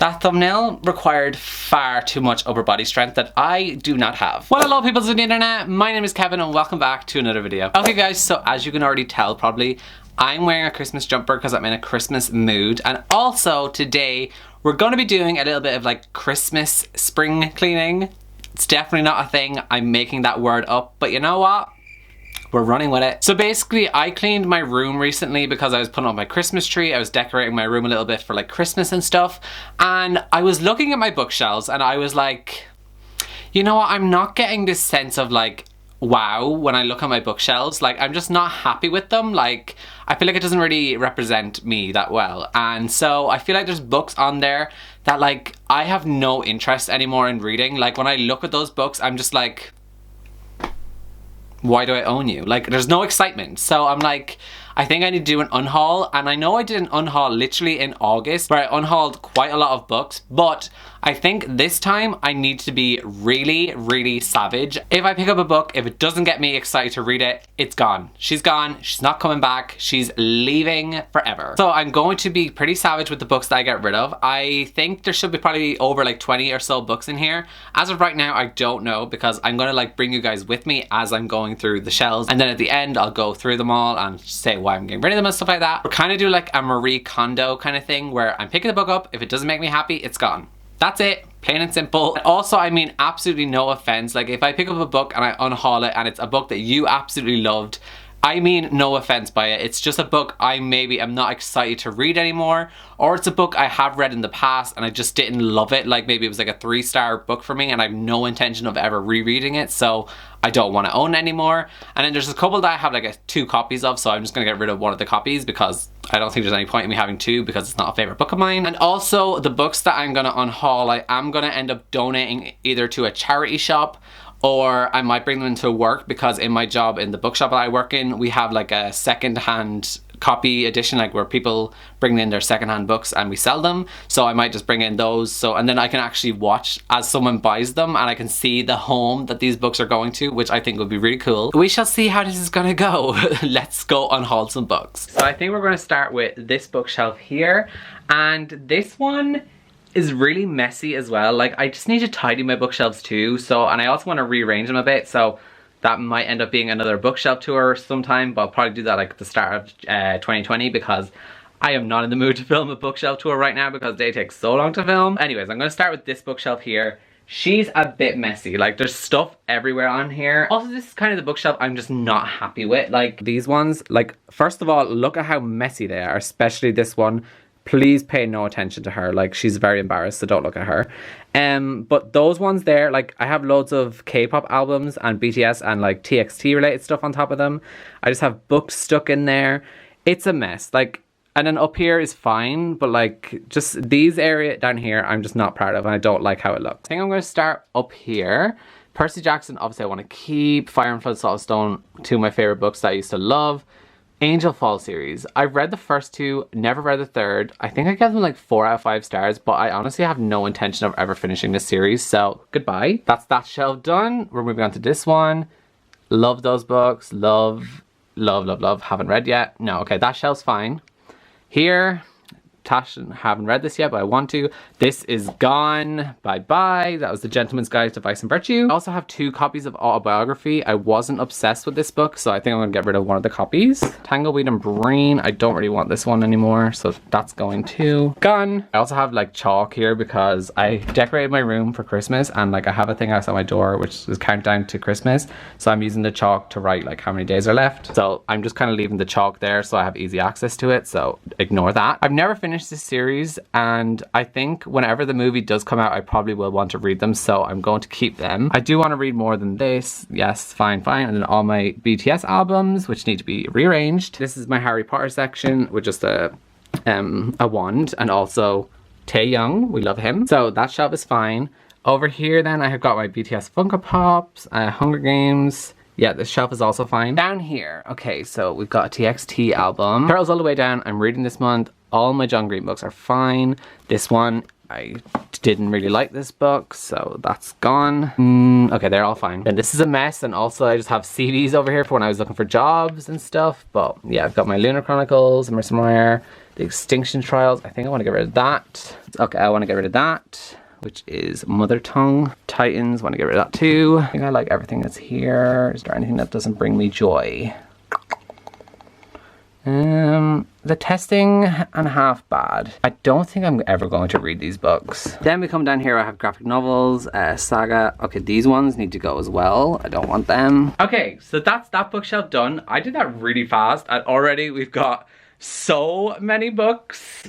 That thumbnail required far too much upper body strength that I do not have. Well, hello peoples of the internet, my name is Kevin and welcome back to another video. Okay guys, so as you can already tell probably, I'm wearing a Christmas jumper because I'm in a Christmas mood, and also today we're going to be doing a little bit of like Christmas spring cleaning. It's definitely not a thing, I'm making that word up, but you know what? We're running with it. So basically, I cleaned my room recently because I was putting up my Christmas tree. I was decorating my room a little bit for like Christmas and stuff. And I was looking at my bookshelves and I was like, you know what? I'm not getting this sense of like, wow, when I look at my bookshelves. Like, I'm just not happy with them. Like, I feel like it doesn't really represent me that well. And so I feel like there's books on there that like, I have no interest anymore in reading. Like, when I look at those books, I'm just like, why do I own you? Like, there's no excitement. So I'm like, I think I need to do an unhaul. And I know I did an unhaul literally in August where I unhauled quite a lot of books, but I think this time I need to be really, really savage. If I pick up a book, if it doesn't get me excited to read it, it's gone. She's gone, she's not coming back, she's leaving forever. So I'm going to be pretty savage with the books that I get rid of. I think there should be probably over like 20 or so books in here. As of right now, I don't know because I'm gonna like bring you guys with me as I'm going through the shelves. And then at the end, I'll go through them all and say why I'm getting rid of them and stuff like that. We're kind of do like a Marie Kondo kind of thing where I'm picking the book up. If it doesn't make me happy, it's gone. That's it, plain and simple. Also, I mean absolutely no offense. Like if I pick up a book and I unhaul it and it's a book that you absolutely loved, I mean no offense by it. It's just a book I maybe am not excited to read anymore, or it's a book I have read in the past and I just didn't love it. Like maybe it was like a 3-star book for me and I have no intention of ever rereading it, so I don't want to own it anymore. And then there's a couple that I have like 2 copies of, so I'm just gonna get rid of one of the copies because I don't think there's any point in me having 2 because it's not a favorite book of mine. And also the books that I'm gonna unhaul, I am gonna end up donating either to a charity shop or I might bring them into work because in my job in the bookshop that I work in, we have like a second-hand copy edition, like where people bring in their secondhand books and we sell them. So I might just bring in those, so and then I can actually watch as someone buys them and I can see the home that these books are going to, which I think would be really cool. We shall see how this is gonna go. Let's go unhaul some books. So I think we're gonna start with this bookshelf here, and this one is really messy as well. Like I just need to tidy my bookshelves too, so, and I also want to rearrange them a bit, so that might end up being another bookshelf tour sometime, but I'll probably do that like at the start of 2020 because I am not in the mood to film a bookshelf tour right now because they take so long to film. Anyways, I'm gonna start with this bookshelf here. She's a bit messy, like there's stuff everywhere on here. Also, this is kind of the bookshelf I'm just not happy with. Like these ones, like first of all, look at how messy they are, especially this one. Please pay no attention to her, like she's very embarrassed, so don't look at her. But those ones there, like I have loads of K-pop albums and BTS and like TXT related stuff on top of them. I just have books stuck in there. It's a mess, like, and then up here is fine, but like just these area down here I'm just not proud of and I don't like how it looks. I think I'm going to start up here. Percy Jackson, obviously I want to keep. Fire and Flood, Salt and Stone, 2 of my favorite books that I used to love. Angel Fall series. I've read the first 2, never read the 3rd. I think I gave them like 4 out of 5 stars, but I honestly have no intention of ever finishing this series, so goodbye. That's that shelf done. We're moving on to this one. Love those books. Love, love, love, love. Haven't read yet. No, okay, that shelf's fine. Here, Tash, haven't read this yet, but I want to. This is gone. Bye-bye. That was The Gentleman's Guide to Vice and Virtue. I also have 2 copies of Autobiography. I wasn't obsessed with this book, so I think I'm gonna get rid of one of the copies. Tangleweed and Brain. I don't really want this one anymore, so that's going too. Gone. I also have like chalk here because I decorated my room for Christmas and like I have a thing outside my door which is countdown to Christmas. So I'm using the chalk to write like how many days are left. So I'm just kind of leaving the chalk there so I have easy access to it, so ignore that. I've never finished this series and I think whenever the movie does come out I probably will want to read them, so I'm going to keep them. I do want to read more than this. Yes, fine. And then all my BTS albums which need to be rearranged. This is my Harry Potter section with just a wand and also Taehyung, we love him. So that shelf is fine. Over here then I have got my BTS Funko Pops, Hunger Games. Yeah, this shelf is also fine. Down here, okay, so we've got a TXT album. Turtles All the Way Down, I'm reading this month. All my John Green books are fine. This one, I didn't really like this book, so that's gone. Okay, they're all fine. And this is a mess, and also I just have CDs over here for when I was looking for jobs and stuff. But yeah, I've got my Lunar Chronicles, Marissa Moyer. The Extinction Trials, I think I want to get rid of that. Okay, I want to get rid of that, which is Mother Tongue. Titans, want to get rid of that too. I think I like everything that's here. Is there anything that doesn't bring me joy? The Testing and Half Bad. I don't think I'm ever going to read these books. Then we come down here, I have graphic novels, saga. Okay, these ones need to go as well. I don't want them. Okay, so that's that bookshelf done. I did that really fast, and already we've got so many books.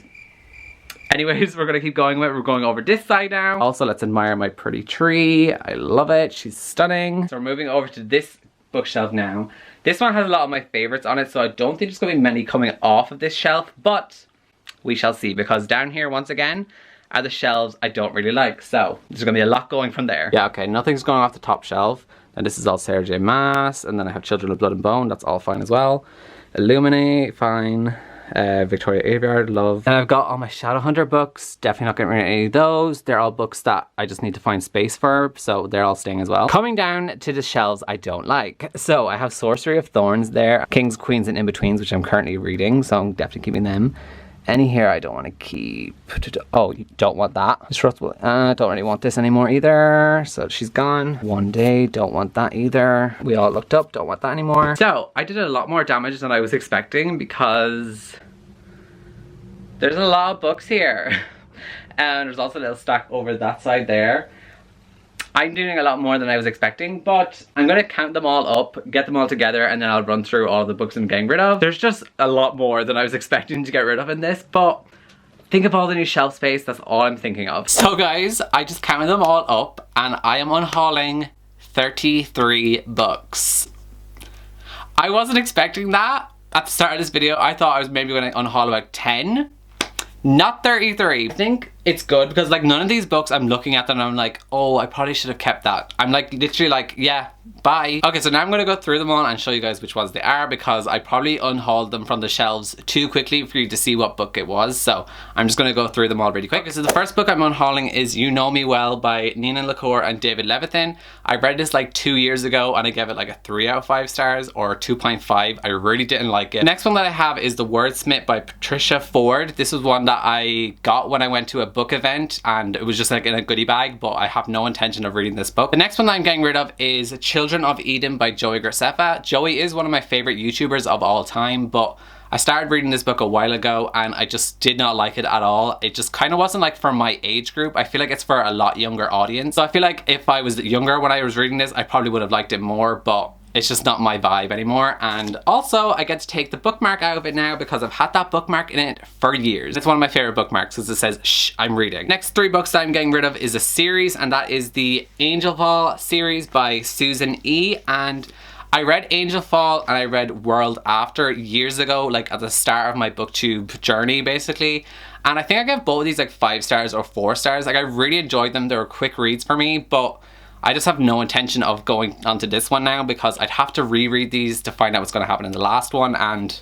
Anyways, we're gonna keep going with it. We're going over this side now. Also, let's admire my pretty tree. I love it, she's stunning. So we're moving over to this bookshelf now. This one has a lot of my favorites on it, so I don't think there's going to be many coming off of this shelf, but we shall see, because down here, once again, are the shelves I don't really like, so there's going to be a lot going from there. Yeah, okay, nothing's going off the top shelf, and this is all Sarah J Maas, and then I have Children of Blood and Bone, that's all fine as well. Illuminate, fine. Victoria Aveyard, love. And I've got all my Shadowhunter books, definitely not getting rid of any of those. They're all books that I just need to find space for, so they're all staying as well. Coming down to the shelves I don't like. So I have Sorcery of Thorns there, Kings, Queens and In-Betweens, which I'm currently reading, so I'm definitely keeping them. Any here I don't want to keep. Oh, you don't want that. Destructible, don't really want this anymore either, so she's gone. One Day, don't want that either. We All Looked Up, don't want that anymore. So I did a lot more damage than I was expecting, because there's a lot of books here. And there's also a little stack over that side there. I'm doing a lot more than I was expecting, but I'm gonna count them all up, get them all together, and then I'll run through all the books I'm getting rid of. There's just a lot more than I was expecting to get rid of in this, but think of all the new shelf space, that's all I'm thinking of. So guys, I just counted them all up, and I am unhauling 33 books. I wasn't expecting that. At the start of this video, I thought I was maybe gonna unhaul about 10. Not 33. I think it's good because like none of these books I'm looking at them and I'm like, oh, I probably should have kept that. I'm like literally like, yeah, bye. Okay, so now I'm gonna go through them all and show you guys which ones they are, because I probably unhauled them from the shelves too quickly for you to see what book it was. So I'm just gonna go through them all really quick. Okay, so the first book I'm unhauling is You Know Me Well by Nina LaCour and David Levithan. I read this like 2 years ago and I gave it like a 3 out of 5 stars or 2.5. I really didn't like it. The next one that I have is The Wordsmith by Patricia Ford. This was one that I got when I went to a book event and it was just like in a goodie bag, but I have no intention of reading this book. The next one that I'm getting rid of is Children of Eden by Joey Graceffa. Joey is one of my favorite YouTubers of all time, but I started reading this book a while ago and I just did not like it at all. It just kind of wasn't like for my age group. I feel like it's for a lot younger audience. So I feel like if I was younger when I was reading this, I probably would have liked it more, but it's just not my vibe anymore. And also I get to take the bookmark out of it now because I've had that bookmark in it for years. It's one of my favorite bookmarks because it says, shh, I'm reading. Next 3 books that I'm getting rid of is a series, and that is the Angel Fall series by Susan E. And I read Angel Fall and I read World After years ago, like at the start of my booktube journey basically. And I think I gave both of these like 5 stars or 4 stars. Like I really enjoyed them. They were quick reads for me, but I just have no intention of going onto this one now because I'd have to reread these to find out what's going to happen in the last one, and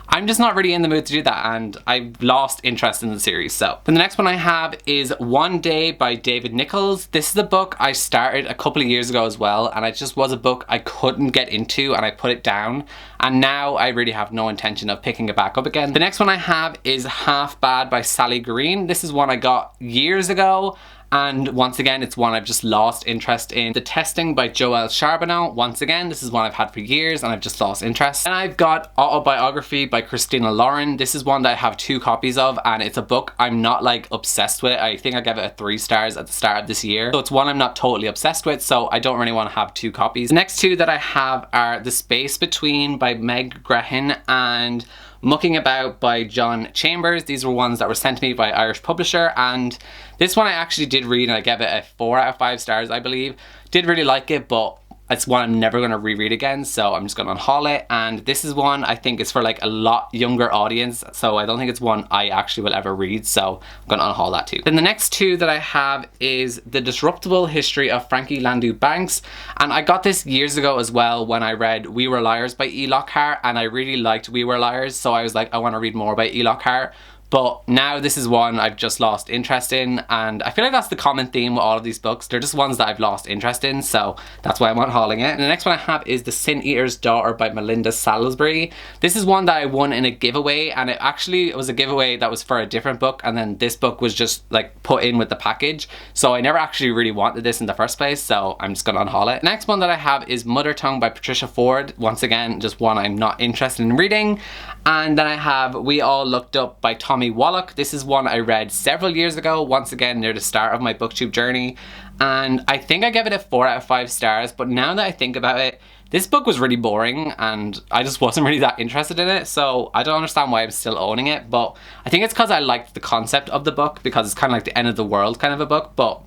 I'm just not really in the mood to do that, and I've lost interest in the series. So then the next one I have is One Day by David Nichols. This is a book I started a couple of years ago as well, and it just was a book I couldn't get into and I put it down, and now I really have no intention of picking it back up again. The next one I have is Half Bad by Sally Green. This is one I got years ago, and once again it's one I've just lost interest in. The Testing by Joelle Charbonneau. Once again, this is one I've had for years and I've just lost interest. And I've got Autobiography by Christina Lauren. This is one that I have 2 copies of, and it's a book I'm not like obsessed with. I think I gave it a 3 stars at the start of this year, so it's one I'm not totally obsessed with, so I don't really want to have 2 copies. The next 2 that I have are The Space Between by Meg Grehin and Mucking About by John Chambers. These were ones that were sent to me by Irish publisher, and this one I actually did read and I gave it a 4 out of 5 stars, I believe. Did really like it, but it's one I'm never going to reread again, so I'm just going to unhaul it. And this is one I think is for like a lot younger audience, so I don't think it's one I actually will ever read, so I'm going to unhaul that too. Then the next 2 that I have is The Disruptable History of Frankie Landau Banks, and I got this years ago as well when I read We Were Liars by E. Lockhart, and I really liked We Were Liars, so I was like, I want to read more by E. Lockhart. But now this is one I've just lost interest in, and I feel like that's the common theme with all of these books. They're just ones that I've lost interest in, so that's why I'm unhauling it. And the next one I have is The Sin Eater's Daughter by Melinda Salisbury. This is one that I won in a giveaway, and it was a giveaway that was for a different book, and then this book was just like put in with the package. So I never actually really wanted this in the first place, so I'm just gonna unhaul it. Next one that I have is Mother Tongue by Patricia Ford. Once again, just one I'm not interested in reading. And then I have We All Looked Up by Tommy Wallach. This is one I read several years ago, once again near the start of my booktube journey, and I think I gave it a 4 out of 5 stars, but now that I think about it, this book was really boring and I just wasn't really that interested in it, so I don't understand why I'm still owning it. But I think it's because I liked the concept of the book, because it's kind of like the end of the world kind of a book, but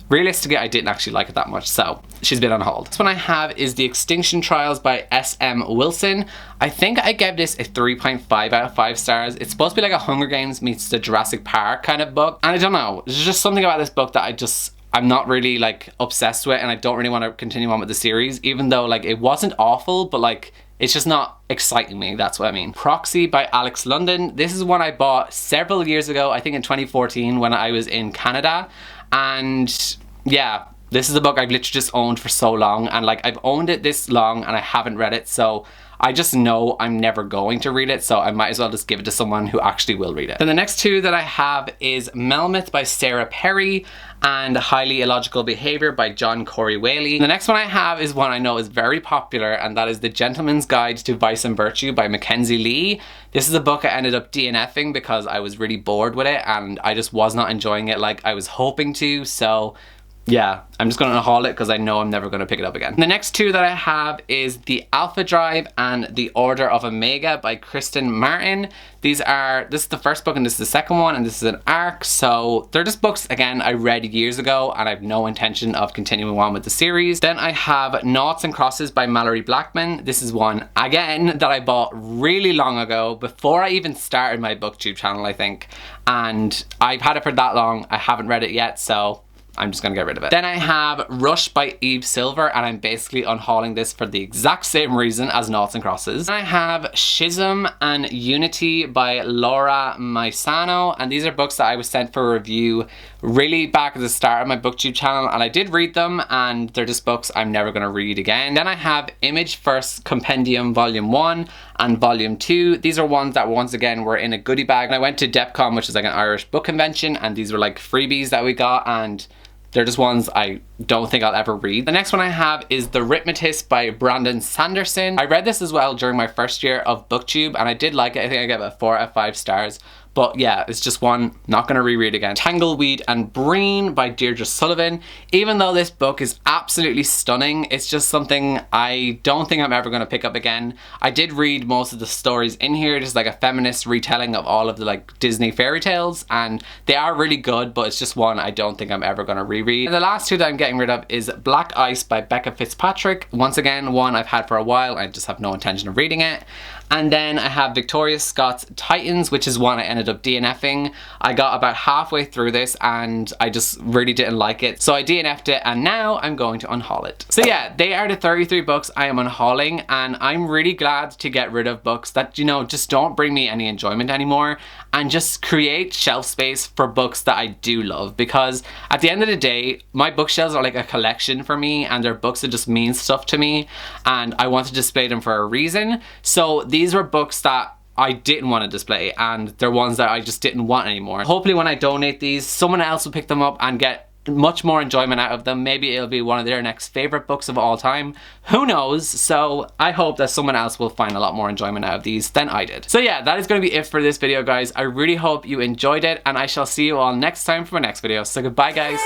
realistically, I didn't actually like it that much, so she's been unhauled. This one I have is The Extinction Trials by S.M. Wilson. I think I gave this a 3.5 out of 5 stars. It's supposed to be like a Hunger Games meets the Jurassic Park kind of book. And I don't know, there's just something about this book that I'm not really like obsessed with, and I don't really want to continue on with the series, even though like it wasn't awful, but like it's just not exciting me, that's what I mean. Proxy by Alex London. This is one I bought several years ago, I think in 2014 when I was in Canada. And yeah, this is a book I've literally just owned for so long, and like I've owned it this long and I haven't read it, so I just know I'm never going to read it, so I might as well just give it to someone who actually will read it. Then the next two that I have is Melmoth by Sarah Perry and Highly Illogical Behavior by John Corey Whaley. The next one I have is one I know is very popular, and that is The Gentleman's Guide to Vice and Virtue by Mackenzie Lee. This is a book I ended up DNFing because I was really bored with it and I just was not enjoying it like I was hoping to, so yeah, I'm just going to haul it because I know I'm never going to pick it up again. The next two that I have is The Alpha Drive and The Order of Omega by Kristen Martin. This is the first book and this is the second one, and this is an arc, so they're just books, again, I read years ago and I have no intention of continuing on with the series. Then I have Noughts and Crosses by Mallory Blackman. This is one, again, that I bought really long ago, before I even started my booktube channel, I think, and I've had it for that long, I haven't read it yet, so I'm just gonna get rid of it. Then I have Rush by Eve Silver, and I'm basically unhauling this for the exact same reason as Noughts and Crosses. Then I have Schism and Unity by Laura Maisano, and these are books that I was sent for review really back at the start of my booktube channel, and I did read them, and they're just books I'm never gonna read again. Then I have Image First Compendium Volume 1 and Volume 2. These are ones that once again were in a goodie bag, and I went to DEPCON, which is like an Irish book convention, and these were like freebies that we got, and they're just ones I don't think I'll ever read. The next one I have is The Rhythmatist by Brandon Sanderson. I read this as well during my first year of booktube and I did like it. I think I gave it a 4 out of 5 stars. But yeah, it's just one not gonna reread again. Tangleweed and Breen by Deirdre Sullivan. Even though this book is absolutely stunning, it's just something I don't think I'm ever gonna pick up again. I did read most of the stories in here, just like a feminist retelling of all of the like Disney fairy tales, and they are really good, but it's just one I don't think I'm ever gonna reread. And the last two that I'm getting rid of is Black Ice by Becca Fitzpatrick. Once again, one I've had for a while, I just have no intention of reading it. And then I have Victoria Scott's Titans, which is one I ended up DNFing. I got about halfway through this and I just really didn't like it. So I DNF'd it and now I'm going to unhaul it. So yeah, they are the 33 books I am unhauling, and I'm really glad to get rid of books that, you know, just don't bring me any enjoyment anymore, and just create shelf space for books that I do love, because at the end of the day, my bookshelves are like a collection for me, and they're books that just mean stuff to me, and I want to display them for a reason. So these were books that I didn't want to display, and they're ones that I just didn't want anymore. Hopefully when I donate these, someone else will pick them up and get much more enjoyment out of them. Maybe it'll be one of their next favorite books of all time. Who knows? So I hope that someone else will find a lot more enjoyment out of these than I did. So yeah, that is going to be it for this video, guys. I really hope you enjoyed it, and I shall see you all next time for my next video. So goodbye, guys.